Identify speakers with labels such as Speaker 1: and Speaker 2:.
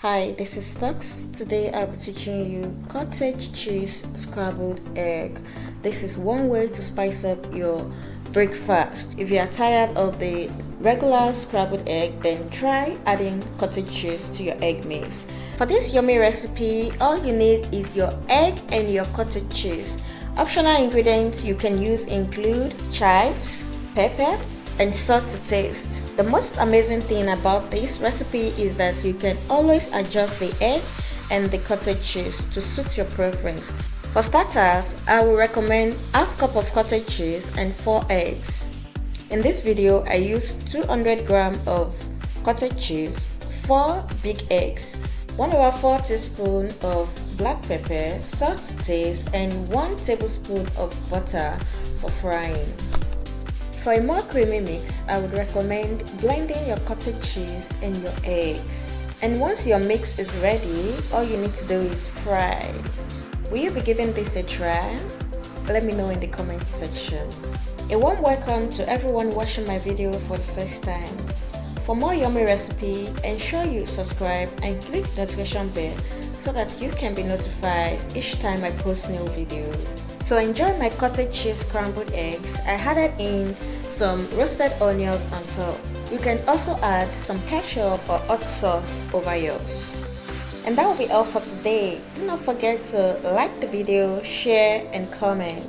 Speaker 1: Hi, this is Stux. Today I'll be teaching you cottage cheese scrambled egg. This is one way to spice up your breakfast. If you are tired of the regular scrambled egg, then try adding cottage cheese to your egg mix. For this yummy recipe, all you need is your egg and your cottage cheese. Optional ingredients you can use include chives, pepper, and salt to taste. The most amazing thing about this recipe is that you can always adjust the egg and the cottage cheese to suit your preference. For starters, I will recommend half cup of cottage cheese and 4 eggs. In this video, I used 200 grams of cottage cheese, 4 big eggs, 1/4 teaspoon of black pepper, salt to taste, and 1 tablespoon of butter for frying. For a more creamy mix, I would recommend blending your cottage cheese and your eggs. And once your mix is ready, all you need to do is fry. Will you be giving this a try? Let me know in the comment section. A warm welcome to everyone watching my video for the first time. For more yummy recipe, ensure you subscribe and click the notification bell so that you can be notified each time I post new video. To enjoy my cottage cheese scrambled eggs, I added in some roasted onions on top. You can also add some ketchup or hot sauce over yours. And that will be all for today. Do not forget to like the video, share and comment.